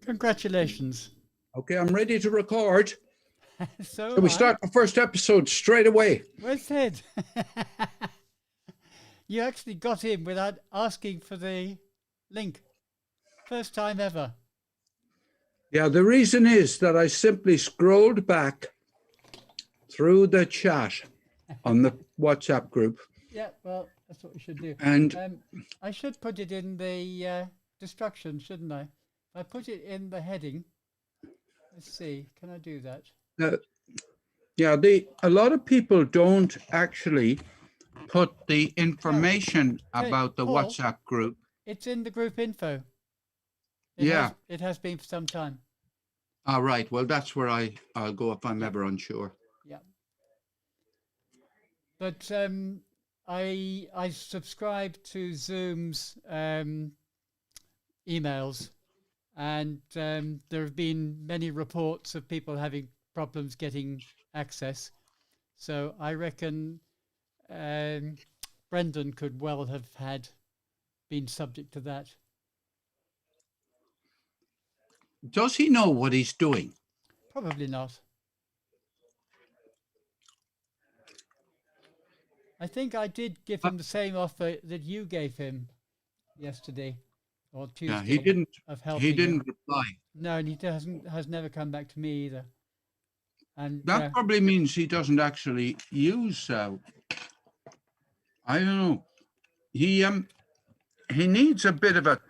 Congratulations. Okay, I'm ready to record. So Shall am we I. start the first episode straight away? Well said. You actually got in without asking for the link. First time ever. Yeah, the reason is that I simply scrolled back through the chat on the WhatsApp group Yeah, well, that's what we should do. and I should put it in the destruction, shouldn't I? If I put it in the heading, let's see, can I do that? uh, yeah, a lot of people don't actually put the information about the Paul, WhatsApp group. it's in the group info. Yeah. It has been for some time. All right. Well, that's where I'll go if I'm ever unsure. Yeah. But I subscribe to Zoom's emails, and there have been many reports of people having problems getting access. So I reckon Brendan could well have been subject to that. Does he know what he's doing? Probably not. I think I did give him the same offer that you gave him yesterday or Tuesday. Yeah, he didn't. Of helping He him. didn't reply. No, and he has never come back to me either. And That probably means he doesn't actually use. I don't know. He needs a bit of a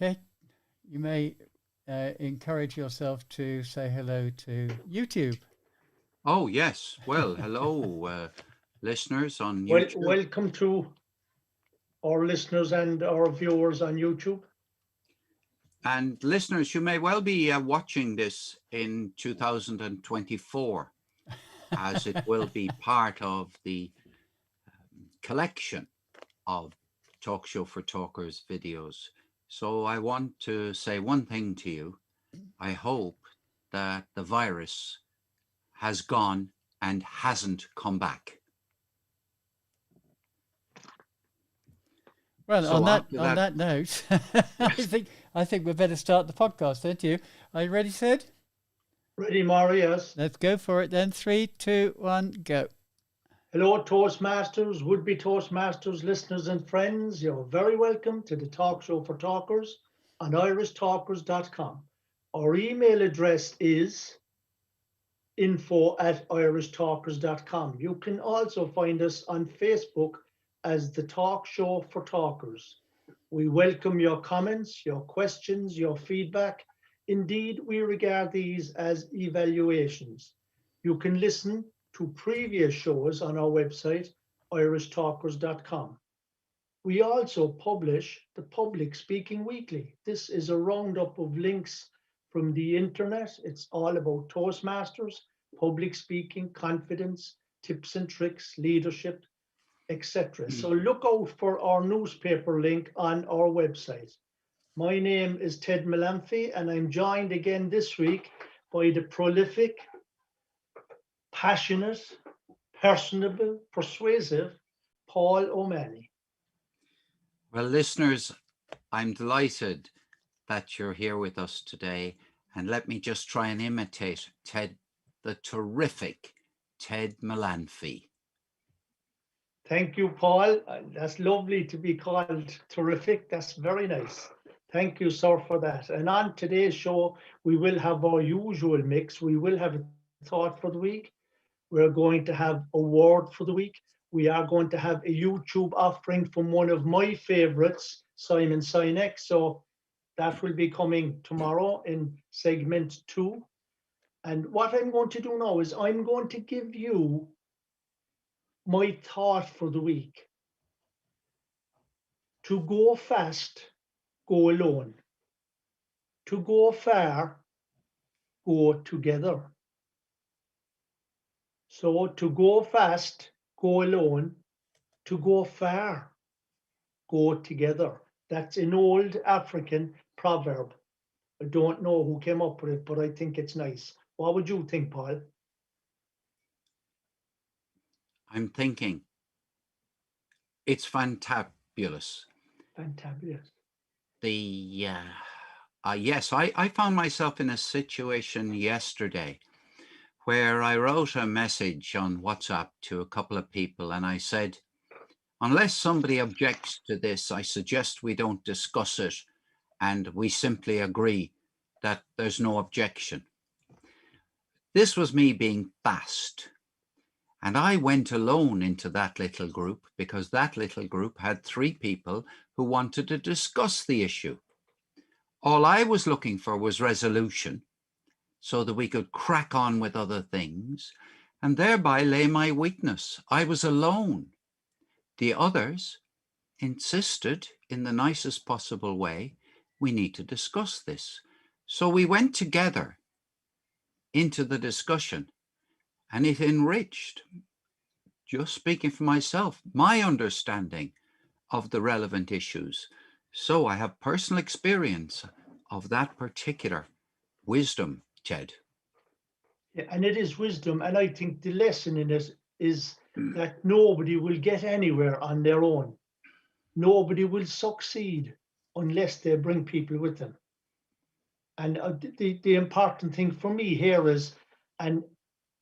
Okay, you may encourage yourself to say hello to YouTube. Oh, yes. Well, hello, listeners on YouTube. Welcome to our listeners and our viewers on YouTube. And listeners, you may well be watching this in 2024, as it will be part of the collection of Talk Show for Talkers videos. So I want to say one thing to you. I hope that the virus has gone and hasn't come back. Well, So on that note, I think we better start the podcast, don't you? Are you ready, Sid? Ready, Moira? Yes. Let's go for it then. 3, 2, 1, go. Hello, Toastmasters, would-be Toastmasters, listeners and friends. You're very welcome to the Talk Show for Talkers on irishtalkers.com. Our email address is info@irishtalkers.com. You can also find us on Facebook as the Talk Show for Talkers. We welcome your comments, your questions, your feedback. Indeed, we regard these as evaluations. You can listen to previous shows on our website, irishtalkers.com. We also publish the Public Speaking Weekly. This is a roundup of links from the internet. It's all about Toastmasters, public speaking, confidence, tips and tricks, leadership, etc. So look out for our newspaper link on our website. My name is Ted Malamphy, and I'm joined again this week by the prolific, passionate, personable, persuasive Paul O'Malley. Well, listeners, I'm delighted that you're here with us today. And let me just try and imitate Ted, the terrific Ted Malamphy. Thank you, Paul. That's lovely to be called terrific. That's very nice. Thank you, sir, for that. And on today's show, we will have our usual mix. We will have a thought for the week. We're going to have a word for the week. We are going to have a YouTube offering from one of my favorites, Simon Sinek. So that will be coming tomorrow in segment 2. And what I'm going to do now is I'm going to give you my thought for the week. To go fast, go alone. To go far, go together. So to go fast, go alone. To go far, go together. That's an old African proverb. I don't know who came up with it, but I think it's nice. What would you think, Paul? I'm thinking it's fantabulous. Fantabulous. Yes, I found myself in a situation yesterday where I wrote a message on WhatsApp to a couple of people, and I said, unless somebody objects to this, I suggest we don't discuss it, and we simply agree that there's no objection. This was me being fast. And I went alone into that little group because that little group had 3 people who wanted to discuss the issue. All I was looking for was resolution so that we could crack on with other things, and thereby lay my weakness. I was alone. The others insisted in the nicest possible way, we need to discuss this. So we went together into the discussion, and it enriched, just speaking for myself, my understanding of the relevant issues. So I have personal experience of that particular wisdom, Ted. Yeah, and it is wisdom. And I think the lesson in it is that nobody will get anywhere on their own. Nobody will succeed unless they bring people with them. And the important thing for me here is, and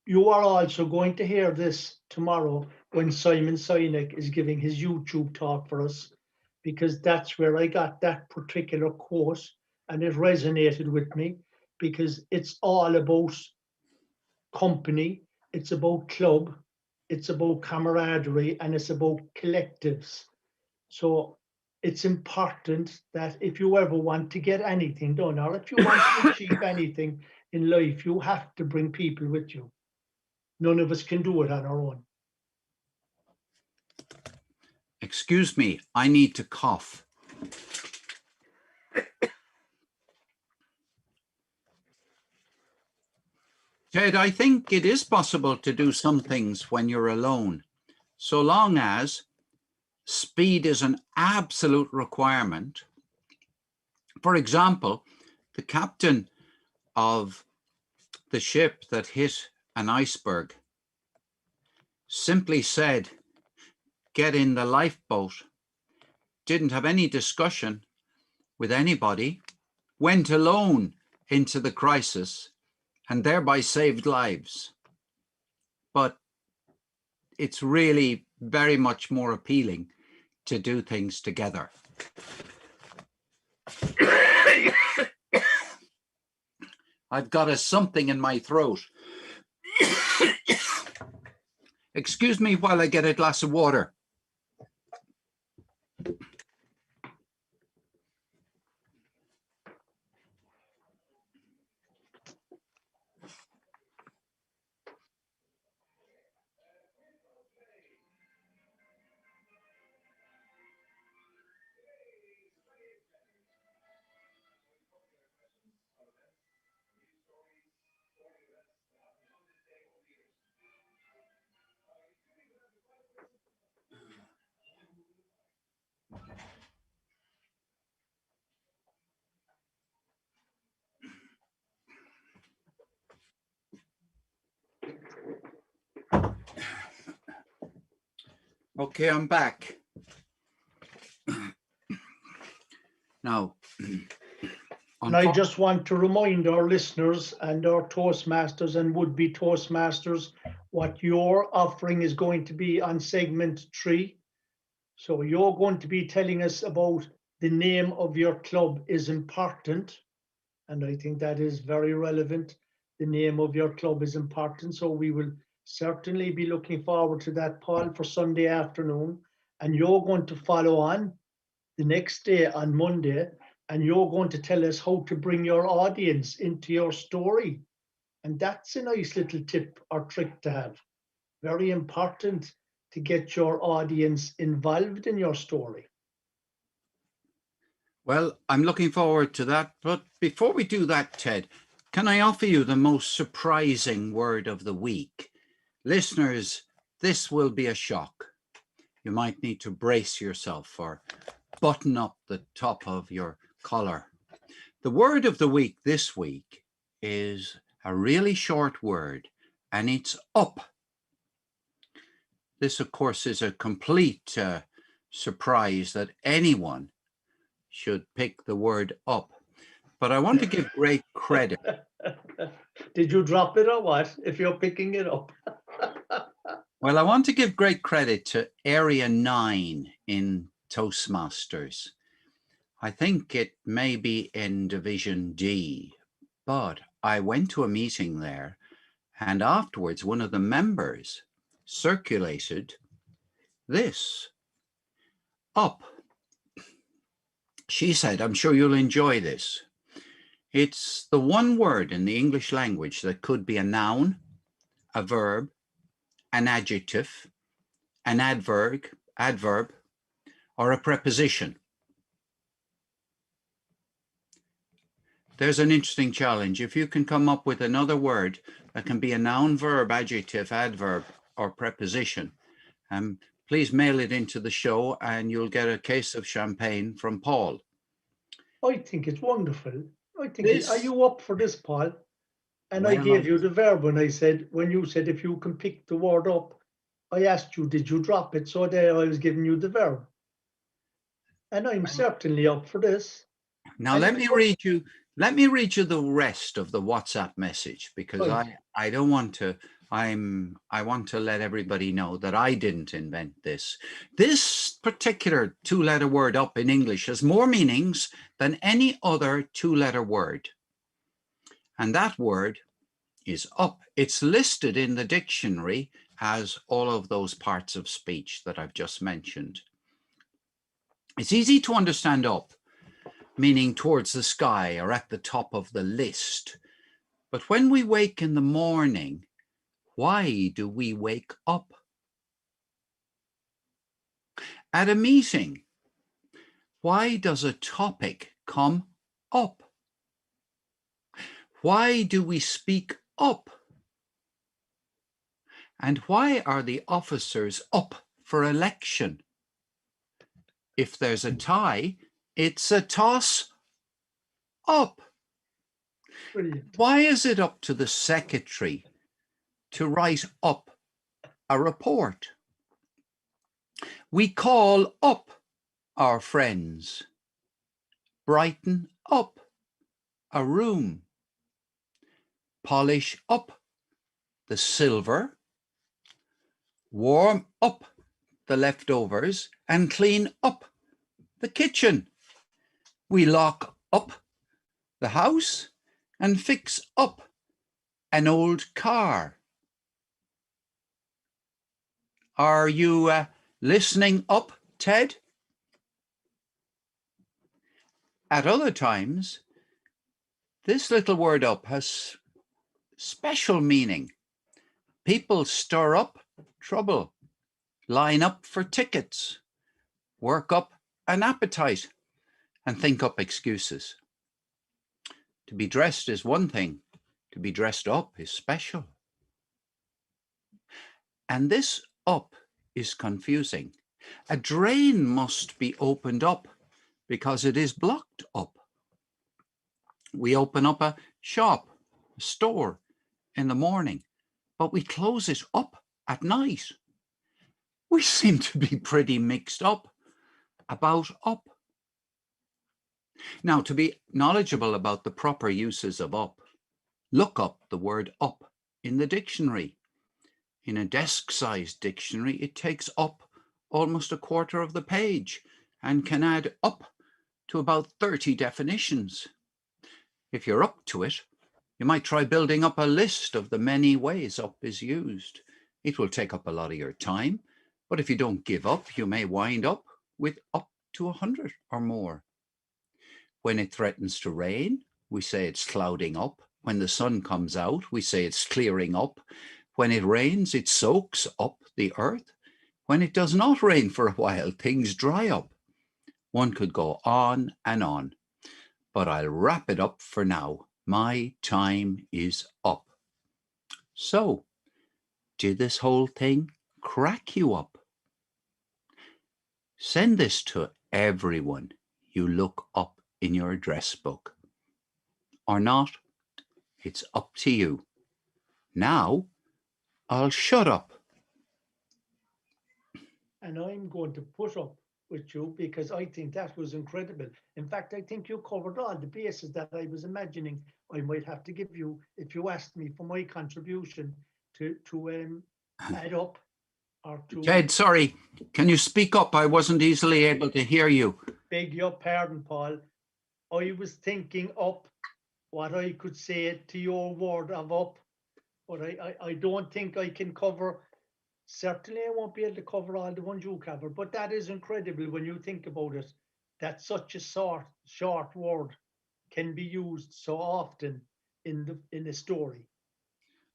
you are also going to hear this tomorrow when Simon Sinek is giving his YouTube talk for us, because that's where I got that particular quote, and it resonated with me because it's all about company, it's about club, it's about camaraderie, and it's about collectives. So it's important that if you ever want to get anything done, or if you want to achieve anything in life, you have to bring people with you. None of us can do it on our own. Excuse me, I need to cough. Ted, I think it is possible to do some things when you're alone, so long as speed is an absolute requirement. For example, the captain of the ship that hit an iceberg simply said, "Get in the lifeboat," didn't have any discussion with anybody, went alone into the crisis, and thereby saved lives. But it's really very much more appealing to do things together. I've got something in my throat. Excuse me while I get a glass of water. Okay, I'm back. Now, And I just want to remind our listeners and our Toastmasters and would-be Toastmasters what your offering is going to be on segment 3. So you're going to be telling us about the name of your club is important. And I think that is very relevant. The name of your club is important. So we will certainly be looking forward to that, Paul, for Sunday afternoon. And you're going to follow on the next day on Monday, and you're going to tell us how to bring your audience into your story. And that's a nice little tip or trick to have. Very important to get your audience involved in your story. Well, I'm looking forward to that. But before we do that, Ted, can I offer you the most surprising word of the week? Listeners, this will be a shock. You might need to brace yourself or button up the top of your collar. The word of the week this week is a really short word, and it's up. This, of course, is a complete surprise that anyone should pick the word up. But I want to give great credit. Did you drop it or what, if you're picking it up? Well, I want to give great credit to Area 9 in Toastmasters. I think it may be in Division D, but I went to a meeting there, and afterwards one of the members circulated this. Up. She said, "I'm sure you'll enjoy this. It's the one word in the English language that could be a noun, a verb, an adjective, an adverb, or a preposition." There's an interesting challenge. If you can come up with another word that can be a noun, verb, adjective, adverb, or preposition, please mail it into the show and you'll get a case of champagne from Paul. I think it's wonderful. Are you up for this, Paul? And I Well, gave you the verb when I said, when you said if you can pick the word up, I asked you, did you drop it? So there I was giving you the verb. And I'm certainly up for this. Now let me read you the rest of the WhatsApp message, because I don't want to, I want to let everybody know that I didn't invent this. This particular 2-letter word up in English has more meanings than any other 2-letter word. And that word is up. It's listed in the dictionary as all of those parts of speech that I've just mentioned. It's easy to understand up, meaning towards the sky or at the top of the list. But when we wake in the morning, why do we wake up? At a meeting, why does a topic come up? Why do we speak up? And why are the officers up for election? If there's a tie, it's a toss up. Brilliant. Why is it up to the secretary to write up a report? We call up our friends, brighten up a room, polish up the silver, warm up the leftovers, and clean up the kitchen. We lock up the house and fix up an old car. Are you listening up, Ted? At other times, this little word up has special meaning. People stir up trouble, line up for tickets, work up an appetite, and think up excuses. To be dressed is one thing, to be dressed up is special. And this up is confusing. A drain must be opened up because it is blocked up. We open up a shop, a store in the morning, but we close it up at night. We seem to be pretty mixed up about up. Now, to be knowledgeable about the proper uses of up, look up the word up in the dictionary. In a desk-sized dictionary, it takes up almost a quarter of the page and can add up to about 30 definitions. If you're up to it, you might try building up a list of the many ways up is used. It will take up a lot of your time, but if you don't give up, you may wind up with up to 100 or more. When it threatens to rain, we say it's clouding up. When the sun comes out, we say it's clearing up. When it rains, it soaks up the earth. When it does not rain for a while, things dry up. One could go on, but I'll wrap it up for now. My time is up. So, did this whole thing crack you up? Send this to everyone you look up in your address book. Or not, it's up to you. Now, I'll shut up. And I'm going to put up with you because I think that was incredible. In fact, I think you covered all the bases that I was imagining I might have to give you if you asked me for my contribution to add up or to Ted, sorry, can you speak up? I wasn't easily able to hear you. beg your pardon, Paul. I was thinking up what I could say to your word of up, but I don't think I can cover. Certainly, I won't be able to cover all the ones you cover, but that is incredible when you think about it, that such a short word can be used so often in a story.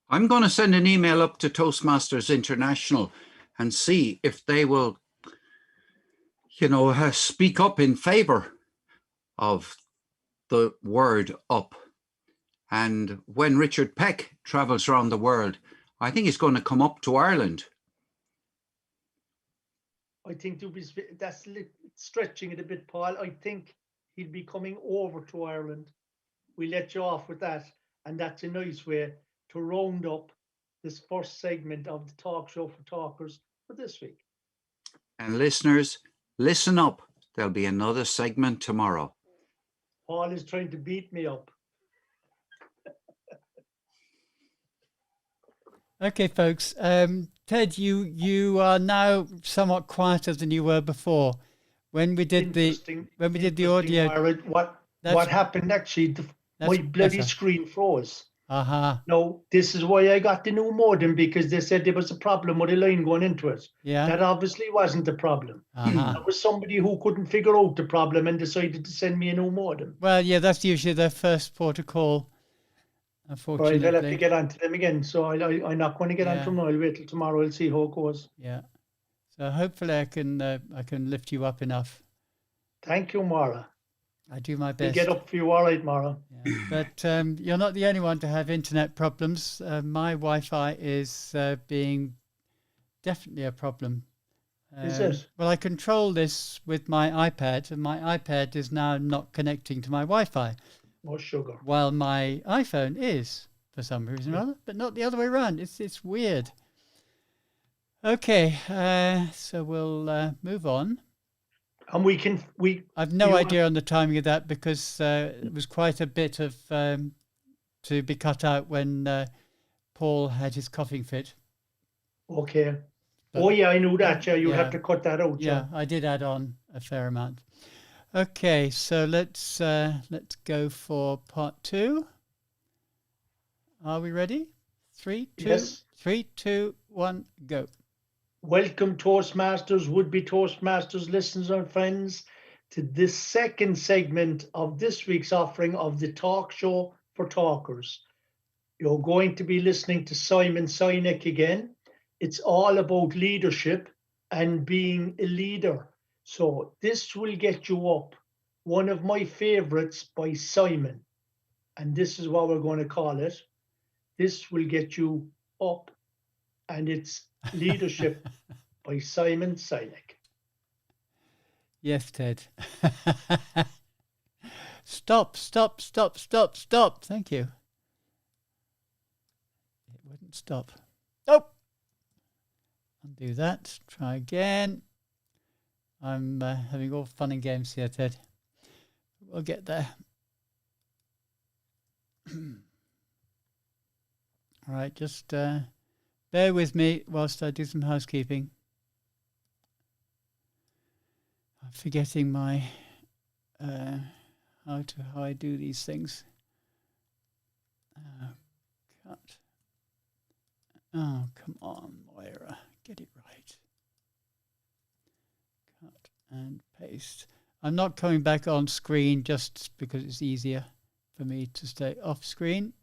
I'm going to send an email up to Toastmasters International and see if they will, speak up in favor of the word up. And when Richard Peck travels around the world, I think he's going to come up to Ireland. I think that's stretching it a bit, Paul. I think he'll be coming over to Ireland. We let you off with that. And that's a nice way to round up this first segment of the Talk Show for Talkers for this week. And listeners, listen up. There'll be another segment tomorrow. Paul is trying to beat me up. Okay, folks. Ted, you are now somewhat quieter than you were before. When we did the audio, what happened actually? My bloody screen froze. Aha. Now, this is why I got the new modem, because they said there was a problem with a line going into it. Yeah. That obviously wasn't the problem. Aha. That was somebody who couldn't figure out the problem and decided to send me a new modem. Well, yeah, that's usually their first port of call, Right, unfortunately. I'll have to get on to them again. So I'm not going to get on to them now. I'll wait till tomorrow. I'll see how it goes. Yeah. So hopefully I can lift you up enough. Thank you, Moira. I do my I'll best. get up for you, all right, Moira. Yeah. But you're not the only one to have internet problems. My Wi-Fi is being definitely a problem. Is it? Well, I control this with my iPad, and my iPad is now not connecting to my Wi-Fi, Oh, sugar. while my iPhone is for some reason or other, but not the other way around. It's weird. Okay, so we'll move on. And I've no idea on the timing of that, because it was quite a bit of to be cut out when Paul had his coughing fit. Okay. But, oh yeah, I knew that. Yeah, you have to cut that out. Yeah, I did add on a fair amount. Okay, so let's go for part 2. Are we ready? 3, 2, Yes. 3, 2, 1, go. Welcome, Toastmasters, would-be Toastmasters listeners and friends, to this second segment of this week's offering of the Talk Show for Talkers. You're going to be listening to Simon Sinek again. It's all about leadership and being a leader. So this will get you up. One of my favorites by Simon. And this is what we're going to call it. This will get you up. And it's Leadership by Simon Sinek. Yes, Ted. Stop. Thank you. It wouldn't stop. Nope. Undo that. Try again. I'm having all fun and games here, Ted. We'll get there. All right, just bear with me whilst I do some housekeeping. I'm forgetting my how I do these things. Cut. Oh, come on, Moira, get it right. Cut and paste. I'm not coming back on screen just because it's easier for me to stay off screen.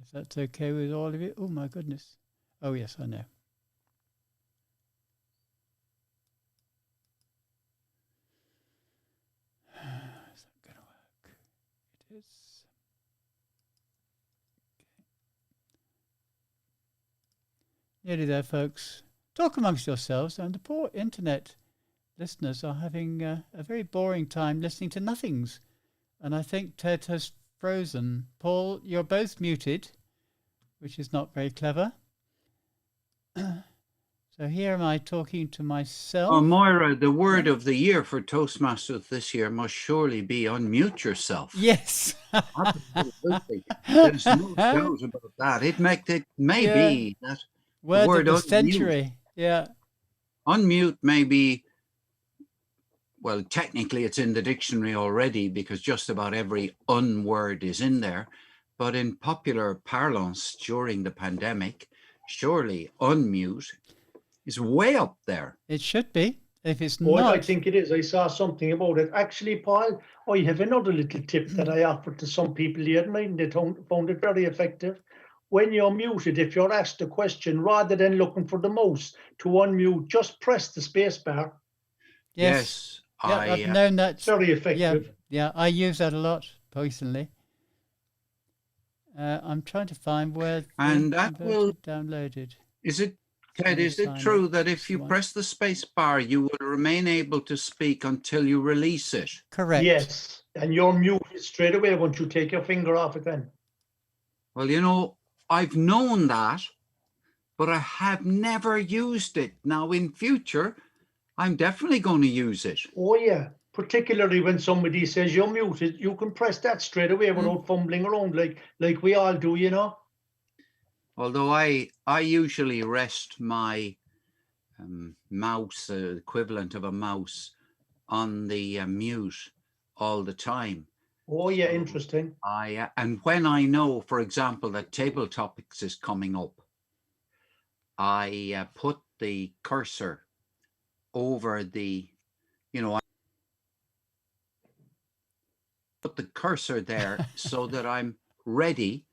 If that's okay with all of you. Oh my goodness. Oh yes, I know. Is that going to work? It is. Okay. Nearly there, folks. Talk amongst yourselves, and the poor internet listeners are having a very boring time listening to nothings. And I think Ted has frozen. Paul, you're both muted, which is not very clever. So here am I talking to myself. Oh, Moira, the word of the year for Toastmasters this year must surely be unmute yourself. Yes. Absolutely. There's no doubt about that. It may be that word of the unmute. century. Yeah. Unmute may be, well, technically it's in the dictionary already because just about every word is in there. But in popular parlance during the pandemic, surely unmute is way up there. It should be. If it's not. not. I think it is. I saw something about it. Actually, Paul, I have another little tip that I offered to some people here, and they found it very effective. When you're muted, if you're asked a question, rather than looking for the mouse to unmute, just press the space bar. Yes. Yeah, I've known that. Very effective. Yeah, I use that a lot personally. I'm trying to find where that will downloaded. Is it, Ted, is it true that if you press the space bar, you will remain able to speak until you release it? Correct. Yes, and you're muted straight away once you take your finger off it then. Well, you know, I've known that, but I have never used it. Now, in future, I'm definitely going to use it. Oh, yeah. Particularly when somebody says you're muted, you can press that straight away without fumbling around like we all do, you know. Although I usually rest my mouse, equivalent of a mouse, on the mute all the time. Oh, yeah, So interesting. and when I know, for example, that Table Topics is coming up, I put the cursor over the, I put the cursor there so that I'm ready,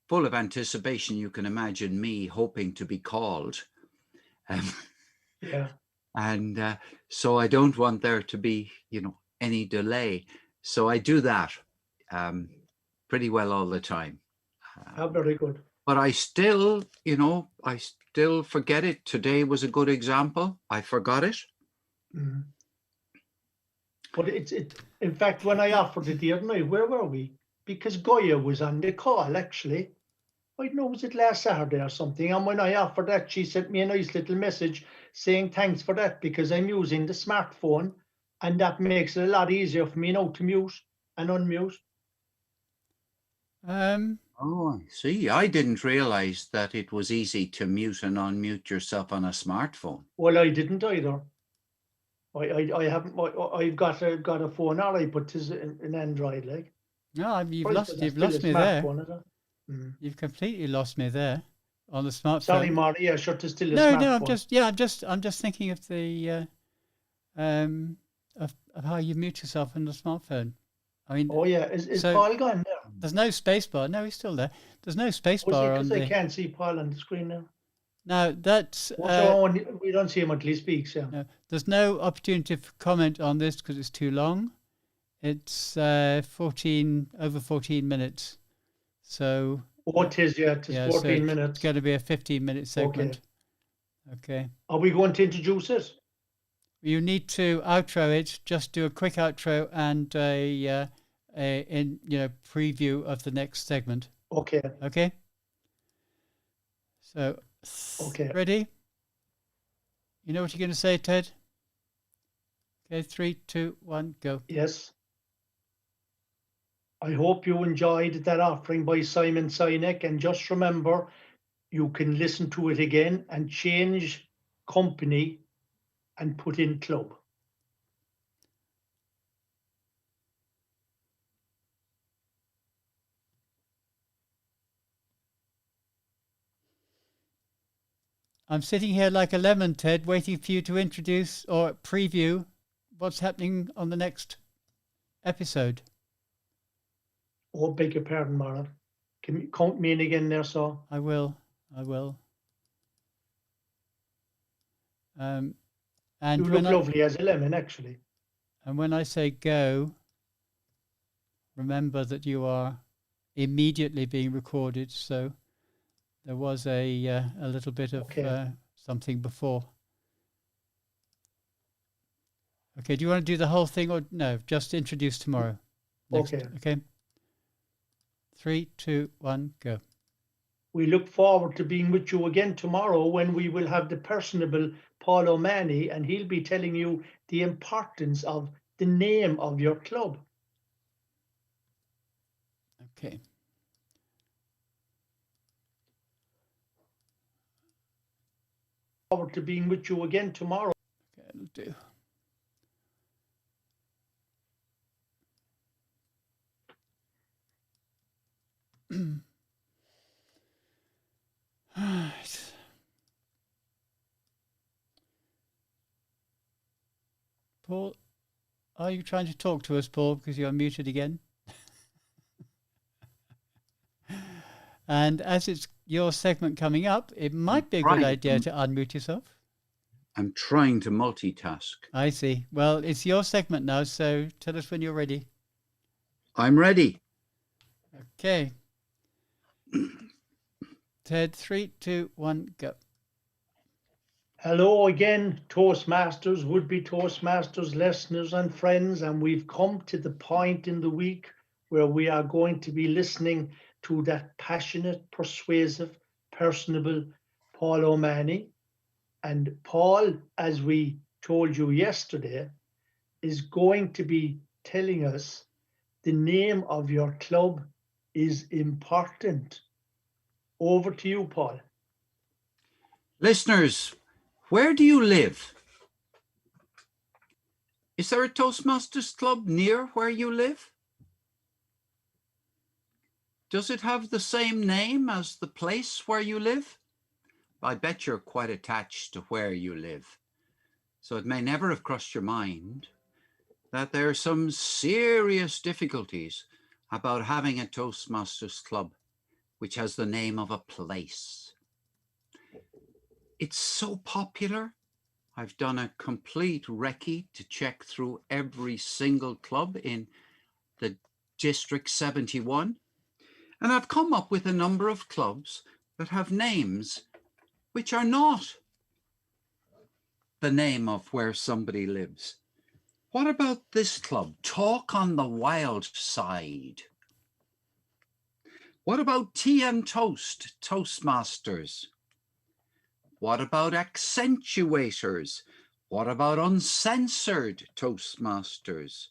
full of anticipation. You can imagine me hoping to be called. Yeah. And so I don't want there to be, any delay. So I do that pretty well all the time. Very good. But I still forget it. Today was a good example. I forgot it. Mm. But in fact, when I offered it the other night, where were we? Because Goya was on the call, actually. I don't know, was it last Saturday or something? And when I offered that, she sent me a nice little message saying thanks for that because I'm using the smartphone and that makes it a lot easier for me now to mute and unmute. Oh, I see. I didn't realize that it was easy to mute and unmute yourself on a smartphone. Well, I didn't either. I haven't. I've got a phone, all right, but it's an Android, like. No, you've Probably still lost a me there. smartphone, is it? Mm. You've completely lost me there on the smartphone. Sorry, Marty. Yeah, sure, it's still a No, smartphone. I'm just thinking of the of how you mute yourself on the smartphone. I mean, Oh yeah, is so Paul gone there? there's no space bar. No, he's still there. There's no space Was he? bar on Because I the. can't see Paul on the screen now. No, that's. We don't see him until he speaks. Yeah. No, there's no opportunity for comment on this because it's too long. It's 14 minutes. So. Oh, it is. Yeah, it is 14 minutes. It's going to be a 15-minute segment. Okay. Are we going to introduce it? You need to outro it. Just do a quick outro and a preview of the next segment. Okay. Okay. So. Okay. Ready? You know what you're going to say, Ted? Okay, 3, 2, 1, go. Yes. I hope you enjoyed that offering by Simon Sinek, and just remember, you can listen to it again and change company and put in club. I'm sitting here like a lemon, Ted, waiting for you to introduce or preview what's happening on the next episode. Oh, beg your pardon, Mara. Can you count me in again there, so? I will. And you look lovely as a lemon, actually. And when I say go, remember that you are immediately being recorded. So there was a little bit of something before. Okay, do you want to do the whole thing or no? Just introduce tomorrow. Next. Okay. 3, 2, 1, go. We look forward to being with you again tomorrow when we will have the personable Paul O'Mahony, and he'll be telling you the importance of the name of your club. Okay. Forward to being with you again tomorrow. Okay, it'll do. Right. Paul, are you trying to talk to us, Paul, because you're muted again? And as it's your segment coming up, it might be a good idea to unmute yourself. I'm trying to multitask. I see. Well, it's your segment now, so tell us when you're ready. I'm ready. Okay. Ted, 3, 2, 1, go. Hello again, Toastmasters, would-be Toastmasters, listeners and friends, and we've come to the point in the week where we are going to be listening to that passionate, persuasive, personable Paul O'Mahony. And Paul, as we told you yesterday, is going to be telling us the name of your club is important. Over to you, Paul. Listeners, where do you live? Is there a Toastmasters club near where you live? Does it have the same name as the place where you live? I bet you're quite attached to where you live. So it may never have crossed your mind that there are some serious difficulties about having a Toastmasters club which has the name of a place. It's so popular. I've done a complete recce to check through every single club in the District 71. And I've come up with a number of clubs that have names which are not the name of where somebody lives. What about this club? Talk on the Wild Side. What about Tea and Toast, Toastmasters? What about Accentuators? What about Uncensored Toastmasters?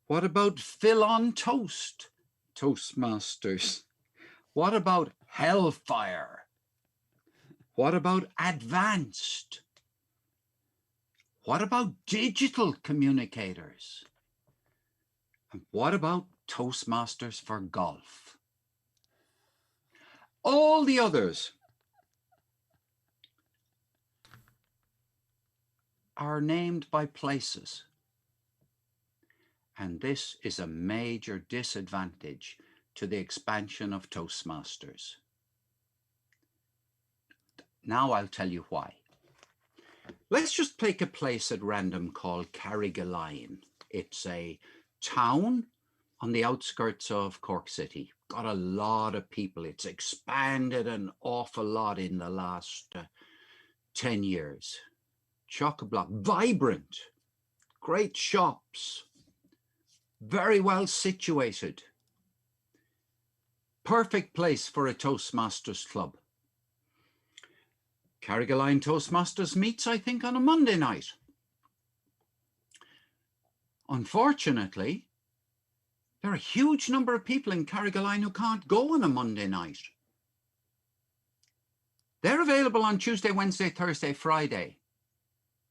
What about Phil on Toast, Toastmasters? What about Hellfire? What about Advanced? What about Digital Communicators? And what about Toastmasters for Golf? All the others are named by places. And this is a major disadvantage to the expansion of Toastmasters. Now I'll tell you why. Let's just pick a place at random called Carrigaline. It's a town on the outskirts of Cork City. Got a lot of people. It's expanded an awful lot in the last 10 years. Chock-a-block, vibrant, great shops, very well situated. Perfect place for a Toastmasters club. Carrigaline Toastmasters meets, I think, on a Monday night. Unfortunately, there are a huge number of people in Carrigaline who can't go on a Monday night. They're available on Tuesday, Wednesday, Thursday, Friday,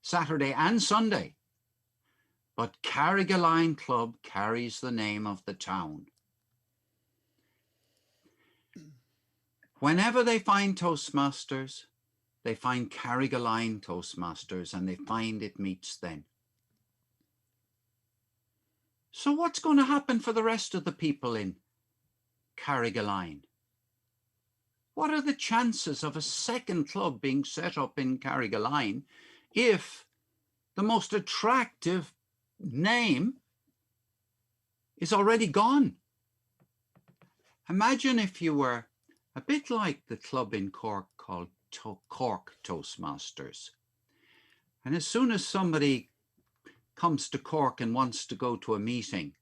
Saturday and Sunday. But Carrigaline Club carries the name of the town. Whenever they find Toastmasters, they find Carrigaline Toastmasters and they find it meets then. So what's going to happen for the rest of the people in Carrigaline? What are the chances of a second club being set up in Carrigaline if the most attractive name is already gone? Imagine if you were a bit like the club in Cork called Cork Toastmasters. And as soon as somebody comes to Cork and wants to go to a meeting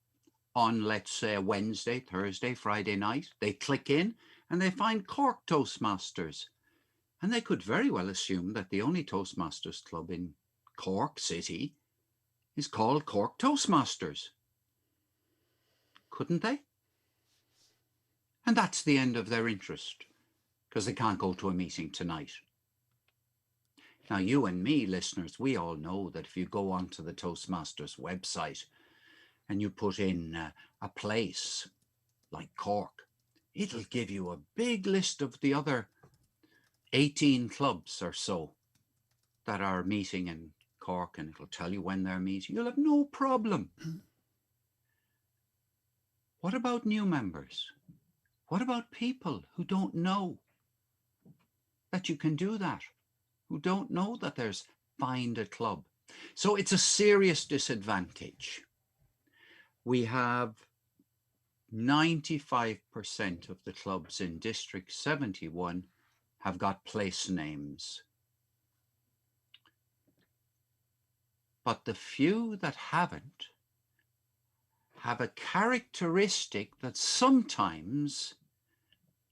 on, let's say, a Wednesday, Thursday, Friday night, they click in and they find Cork Toastmasters. And they could very well assume that the only Toastmasters club in Cork City is called Cork Toastmasters. Couldn't they? And that's the end of their interest, because they can't go to a meeting tonight. Now, you and me, listeners, we all know that if you go onto the Toastmasters website and you put in a place like Cork, it'll give you a big list of the other 18 clubs or so that are meeting in Cork, and it'll tell you when they're meeting. You'll have no problem. What about new members? What about people who don't know that you can do that, who don't know that there's find a club? So it's a serious disadvantage. We have 95% of the clubs in District 71 have got place names. But the few that haven't have a characteristic that sometimes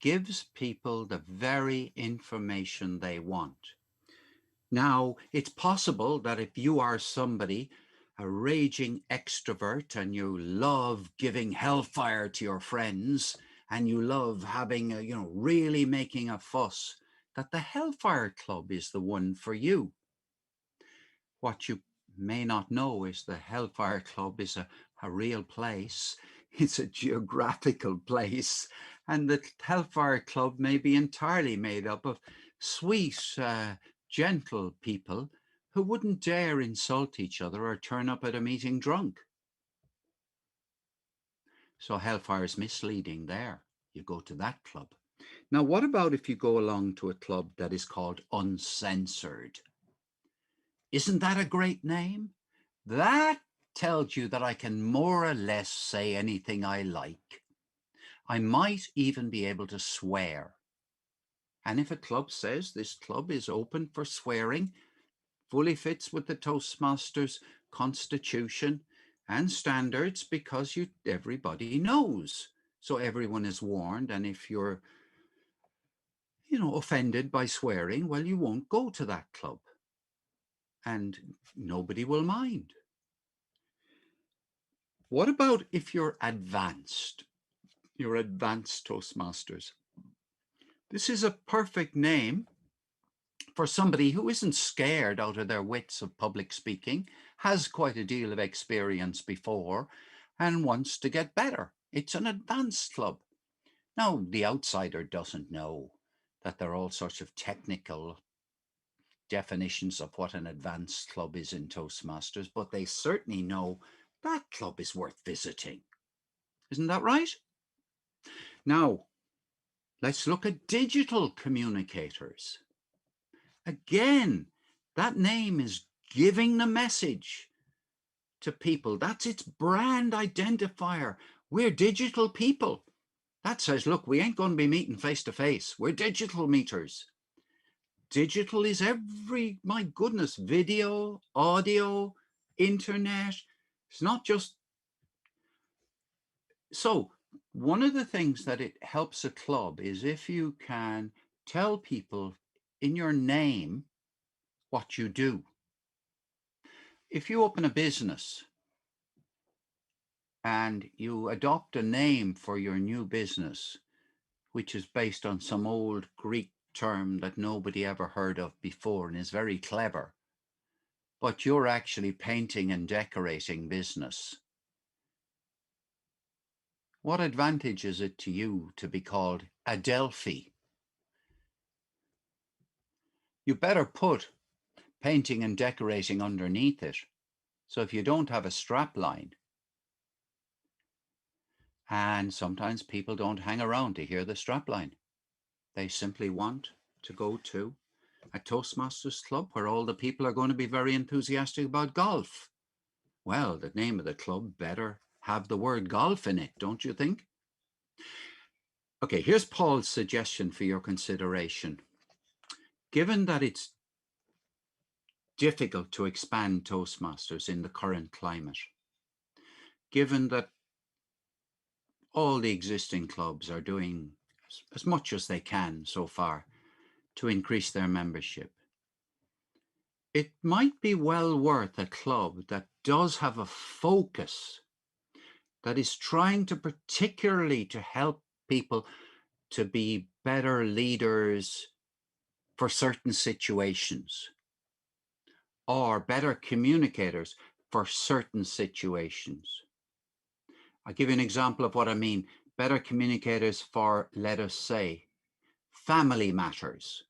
gives people the very information they want. Now, it's possible that if you are somebody, a raging extrovert, and you love giving hellfire to your friends, and you love having, really making a fuss, that the Hellfire Club is the one for you. What you may not know is the Hellfire Club is a real place. It's a geographical place. And the Hellfire Club may be entirely made up of sweet, gentle people who wouldn't dare insult each other or turn up at a meeting drunk. So Hellfire is misleading there. You go to that club. Now, what about if you go along to a club that is called Uncensored? Isn't that a great name? That tells you that I can more or less say anything I like. I might even be able to swear. And if a club says this club is open for swearing, fully fits with the Toastmasters constitution and standards, because everybody knows. So everyone is warned. And if you're, offended by swearing, well, you won't go to that club. And nobody will mind. What about if you're advanced? You're advanced Toastmasters. This is a perfect name for somebody who isn't scared out of their wits of public speaking, has quite a deal of experience before, and wants to get better. It's an advanced club. Now, the outsider doesn't know that there are all sorts of technical definitions of what an advanced club is in Toastmasters, but they certainly know that club is worth visiting. Isn't that right? Now, let's look at digital communicators. Again, that name is giving the message to people. That's its brand identifier. We're digital people. That says, look, we ain't going to be meeting face to face. We're digital meters. Digital is my goodness, video, audio, internet. It's not just. So one of the things that it helps a club is if you can tell people in your name what you do. If you open a business and you adopt a name for your new business, which is based on some old Greek term that nobody ever heard of before and is very clever, but you're actually painting and decorating business, what advantage is it to you to be called Adelphi? You better put painting and decorating underneath it. So if you don't have a strap line, and sometimes people don't hang around to hear the strap line, they simply want to go to a Toastmasters club where all the people are going to be very enthusiastic about golf. Well, the name of the club better have the word golf in it, don't you think? Okay, here's Paul's suggestion for your consideration. Given that it's difficult to expand Toastmasters in the current climate, given that all the existing clubs are doing as much as they can so far to increase their membership, it might be well worth a club that does have a focus, that is trying to particularly to help people to be better leaders for certain situations, or better communicators for certain situations. I'll give you an example of what I mean. Better communicators for, let us say, family matters,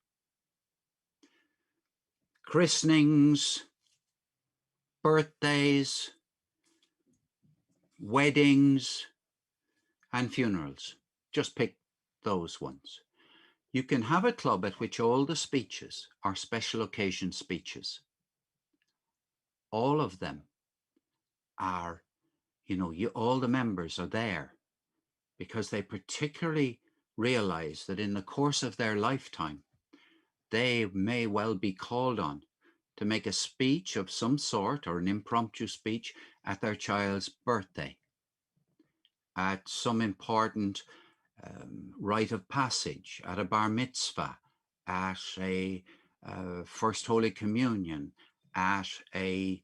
christenings, birthdays, weddings, and funerals. Just pick those ones. You can have a club at which all the speeches are special occasion speeches. All of them are, all the members are there because they particularly realize that in the course of their lifetime, they may well be called on to make a speech of some sort or an impromptu speech at their child's birthday, at some important rite of passage, at a bar mitzvah, at a first Holy Communion, at a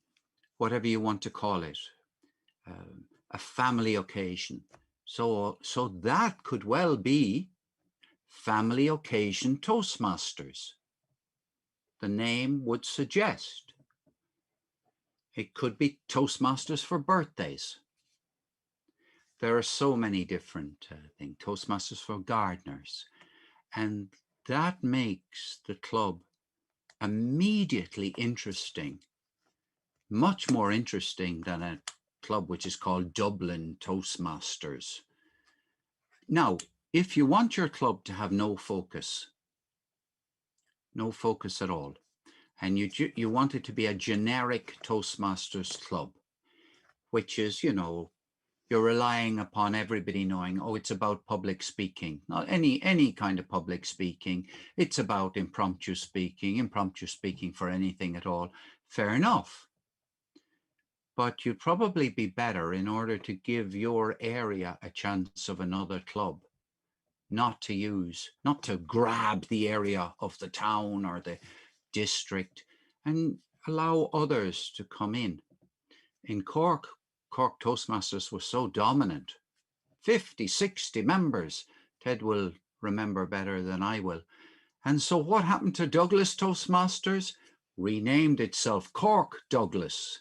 whatever you want to call it, a family occasion. So that could well be Family Occasion Toastmasters. The name would suggest. It could be Toastmasters for birthdays. There are so many different things. Toastmasters for gardeners. And that makes the club immediately interesting, much more interesting than a club which is called Dublin Toastmasters. Now, if you want your club to have no focus at all, and you want it to be a generic Toastmasters club, which is, you're relying upon everybody knowing, oh, it's about public speaking, not any kind of public speaking. It's about impromptu speaking for anything at all. Fair enough. But you'd probably be better, in order to give your area a chance of another club, not to grab the area of the town or the district, and allow others to come in. In Cork Toastmasters was so dominant, 50, 60 members. Ted will remember better than I will. And so what happened to Douglas Toastmasters? Renamed itself Cork Douglas.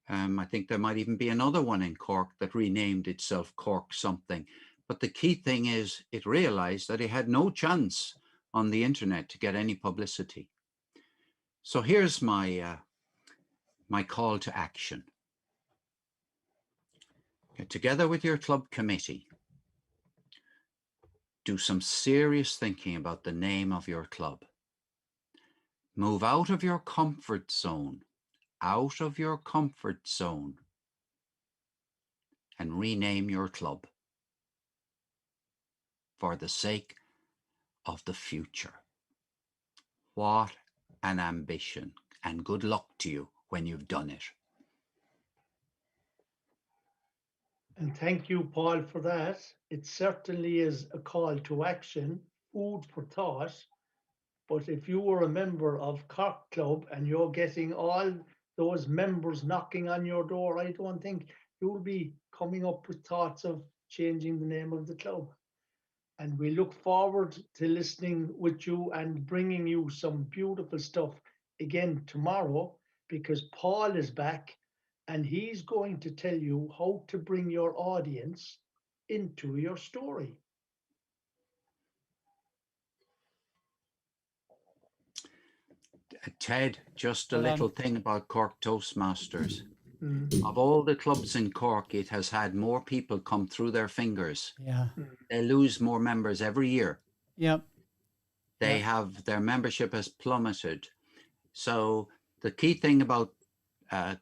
I think there might even be another one in Cork that renamed itself Cork something. But the key thing is, it realized that it had no chance on the internet to get any publicity. So here's my call to action. Get together with your club committee. Do some serious thinking about the name of your club. Move out of your comfort zone, and rename your club for the sake of the future. What an ambition, and good luck to you when you've done it. And thank you, Paul, for that. It certainly is a call to action, food for thought. But if you were a member of Cork Club and you're getting all those members knocking on your door, I don't think you'll be coming up with thoughts of changing the name of the club. And we look forward to listening with you and bringing you some beautiful stuff again tomorrow, because Paul is back and he's going to tell you how to bring your audience into your story. Ted, just a little thing about Cork Toastmasters. Mm. Of all the clubs in Cork, it has had more people come through their fingers. Yeah. They lose more members every year. Yep. They have, their membership has plummeted. So the key thing about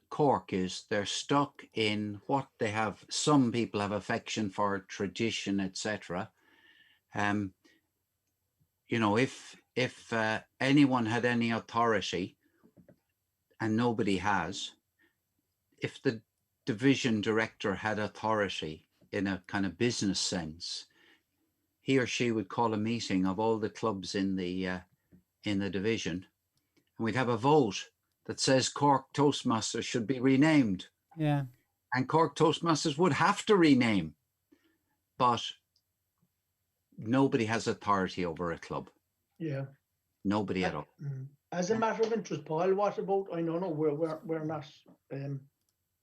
Cork is they're stuck in what they have. Some people have affection for tradition, etc. If anyone had any authority, and nobody has, if the division director had authority in a kind of business sense, he or she would call a meeting of all the clubs in the division, and we'd have a vote that says Cork Toastmasters should be renamed. Yeah. And Cork Toastmasters would have to rename, but nobody has authority over a club. Yeah. Nobody at all. As a matter of interest, Paul, what about, I know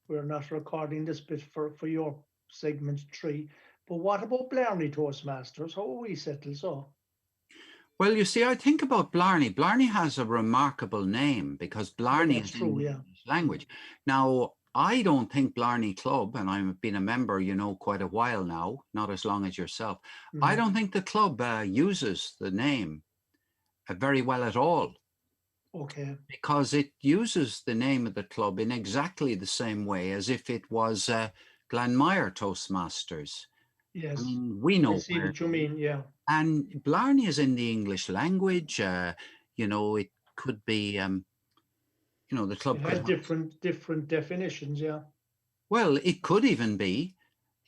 we're not recording this bit for your segment 3, but what about Blarney Toastmasters? How are we settled so? Well, you see, I think about Blarney. Blarney has a remarkable name because Blarney is in the English language. Now, I don't think Blarney Club, and I've been a member, quite a while now, not as long as yourself. I don't think the club uses the name very well at all. Okay. Because it uses the name of the club in exactly the same way as if it was Glanmire Toastmasters. Yes. I mean, we know. I see what you mean, yeah. And Blarney is in the English language. It could be, the club it could has different definitions, yeah. Well, it could even be,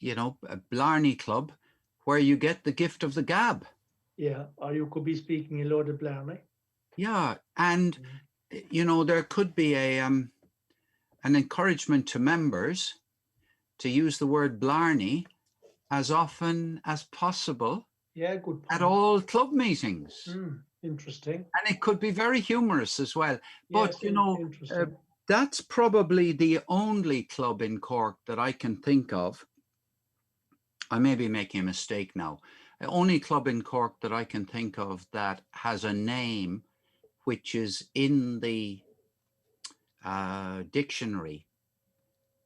a Blarney Club where you get the gift of the gab. Yeah, or you could be speaking a load of Blarney. Yeah, and there could be an encouragement to members to use the word Blarney as often as possible. Yeah, good point. At all club meetings. Interesting. And it could be very humorous as well. But yes, That's probably the only club in Cork that I can think of. I may be making a mistake now. The only club in Cork that I can think of that has a name which is in the dictionary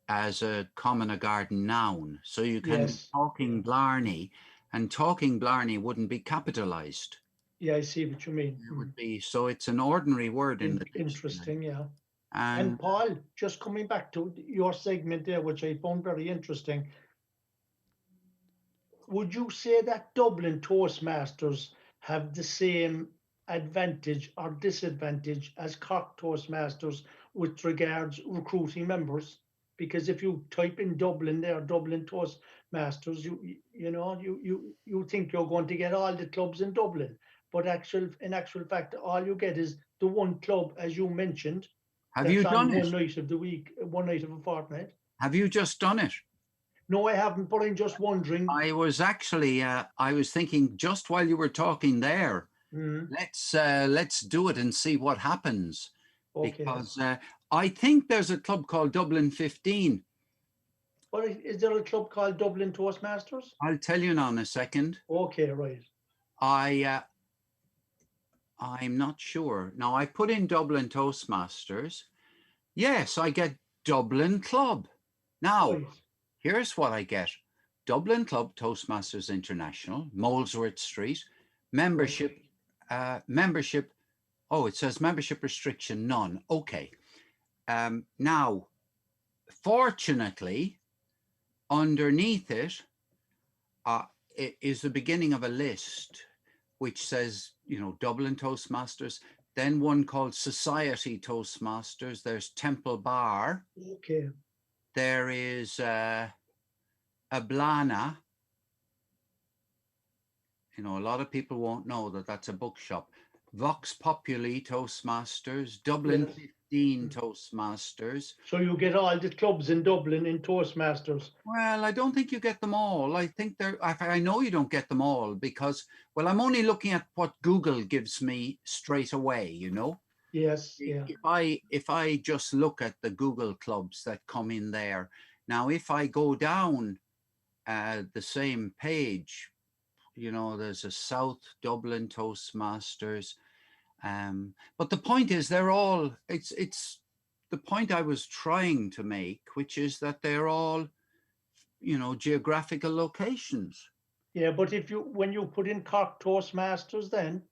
as a common or garden noun. So you can Yes. Talking Yeah. Blarney, and Talking Blarney wouldn't be capitalized. Yeah, I see what you mean. It would be, so it's an ordinary word in the dictionary. Interesting, yeah. And And Paul, just coming back to your segment there, which I found very interesting, would you say that Dublin Toastmasters have the same advantage or disadvantage as Cork Toastmasters with regards recruiting members? Because if you type in Dublin there, Dublin Toastmasters, you think you're going to get all the clubs in Dublin, but in actual fact, all you get is the one club, as you mentioned, have that's you on done it? one night of the week, one night of a fortnight. Have you just done it? No, I haven't, but I'm just wondering. I was actually, I was thinking just while you were talking there, Mm, let's do it and see what happens. okay. Because I think there's a club called Dublin 15. But is there a club called Dublin Toastmasters? I'll tell you now in a second. Okay, right. I'm not sure. Now I put in Dublin Toastmasters. Yes, I get Dublin Club. Now, Right. here's what I get. Dublin Club Toastmasters International, Molesworth Street, membership, membership. Oh, it says membership restriction none. Okay. Now, fortunately, underneath it is the beginning of a list which says, Dublin Toastmasters, then one called Society Toastmasters. There's Temple Bar. Okay. There is Ablana. A lot of people won't know that that's a bookshop. Vox Populi Toastmasters, Dublin Yes. 15 Toastmasters. So you get all the clubs in Dublin in Toastmasters. Well, I don't think you get them all. I think I know you don't get them all because, well, I'm only looking at what Google gives me straight away, Yes, yeah. If I just look at the Google clubs that come in there. Now, if I go down the same page, there's a South Dublin Toastmasters. But the point is it's the point I was trying to make, which is that they're all, geographical locations. Yeah, but when you put in Cork Toastmasters, then